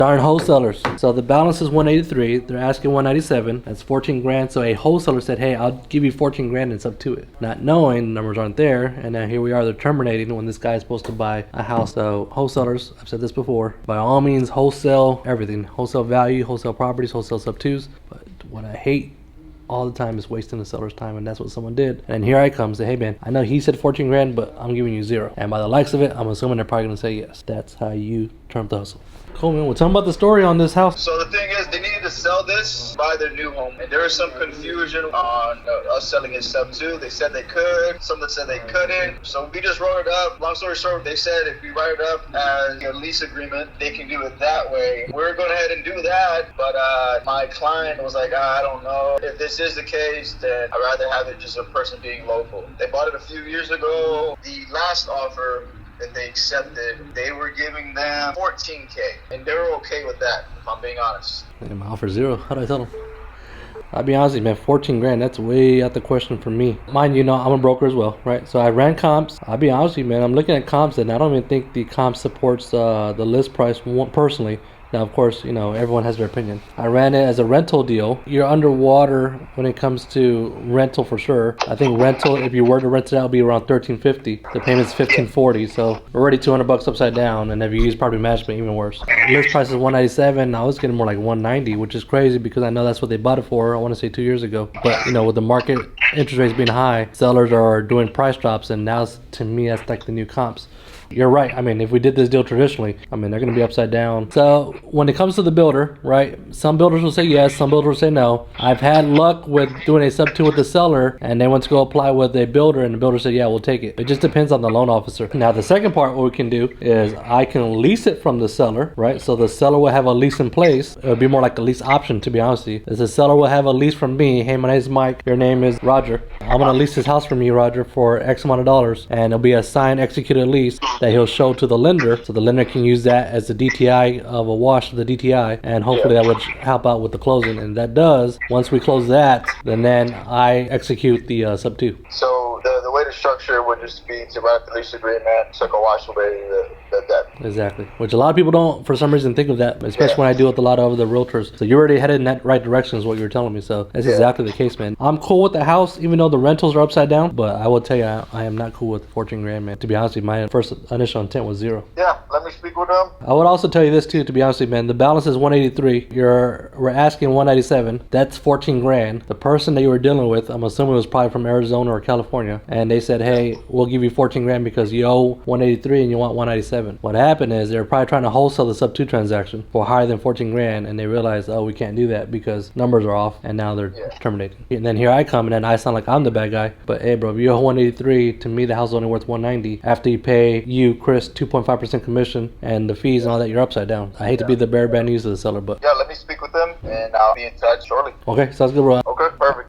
Darn wholesalers. So the balance is 183. They're asking 197. That's 14 grand. So a wholesaler said, hey, I'll give you 14 grand and it's up to it. Not knowing the numbers aren't there. And now here we are, they're terminating when this guy is supposed to buy a house. So wholesalers, I've said this before, by all means, wholesale everything. Wholesale value, wholesale properties, wholesale sub twos. But what I hate all the time is wasting the seller's time, and that's what someone did. And here I come, say, hey man, I know he said 14 grand, but I'm giving you 0. And by the likes of it, I'm assuming they're probably gonna say yes. That's how you turn up the hustle. Cool, man. Well, tell them about the story on this house. So the thing is, they needed to sell this, buy their new home, and there was some confusion on us selling it sub 2. They said they could, some that said they couldn't. So we just wrote it up. Long story short, they said if we write it up as a lease agreement, they can do it that way. We're going ahead and do that, but my client was like, I don't know. If this is the case, then I'd rather have it just a person being local. They bought it a few years ago. The last offer that they accepted, they were giving them 14K, and they were okay with that, if I'm being honest. Man, my offer 0. How do I tell them? I'll be honest with you, man, 14 grand, that's way out the question for me. Mind you, I'm a broker as well, right? So I ran comps. I'll be honest with you, man, I'm looking at comps and I don't even think the comp supports the list price personally. Now, of course, everyone has their opinion. I ran it as a rental deal. You're underwater when it comes to rental for sure. I think rental, if you were to rent it out, would be around $1,350. The payment's $1,540, so already $200 upside down. And if you use property management, even worse. List price is $197. I was getting more like $190, which is crazy because I know that's what they bought it for. I want to say 2 years ago. But with the market interest rates being high, sellers are doing price drops, and now to me that's like the new comps. You're right. I mean, if we did this deal traditionally, they're going to be upside down. So when it comes to the builder, right, some builders will say yes, some builders will say no. I've had luck with doing a sub 2 with the seller, and they went to go apply with a builder, and the builder said, yeah, we'll take it. It just depends on the loan officer. Now, the second part, what we can do is I can lease it from the seller, right? So the seller will have a lease in place. It would be more like a lease option, to be honest with you. The seller will have a lease from me. Hey, my name is Mike. Your name is Roger. I'm going to lease this house from you, Roger, for X amount of dollars, and it'll be a signed, executed lease that he'll show to the lender, so the lender can use that as the DTI of a wash of the DTI, and hopefully that would help out with the closing. And that does. Once we close that, then I execute the sub 2. So the way to structure would just be to write the lease agreement, so go wash away the debt. Exactly. Which a lot of people don't, for some reason, think of that, especially when I deal with a lot of other realtors. So you're already headed in that right direction is what you were telling me. So that's exactly the case, man. I'm cool with the house, even though the rentals are upside down, but I will tell you, I am not cool with 14 grand, man. To be honest with you, my first initial intent was 0. Yeah, let me speak with them. I would also tell you this too, to be honest with you, man. The balance is 183. We're asking 197. That's 14 grand. The person that you were dealing with, I'm assuming it was probably from Arizona or California, and they said, hey, we'll give you 14 grand because you owe 183 and you want 197. What happened is they were probably trying to wholesale the sub 2 transaction for higher than 14 grand, and they realized, oh, we can't do that because numbers are off, and now they're terminating. And then here I come, and then I sound like I'm the bad guy. But hey, bro, if you owe 183, to me the house is only worth 190. After you pay Chris, 2.5% commission and the fees and all that, you're upside down. I hate to be the bearer bad news to the seller, but yeah, let me speak with them and I'll be in touch shortly. Okay, sounds good, bro. Okay, perfect.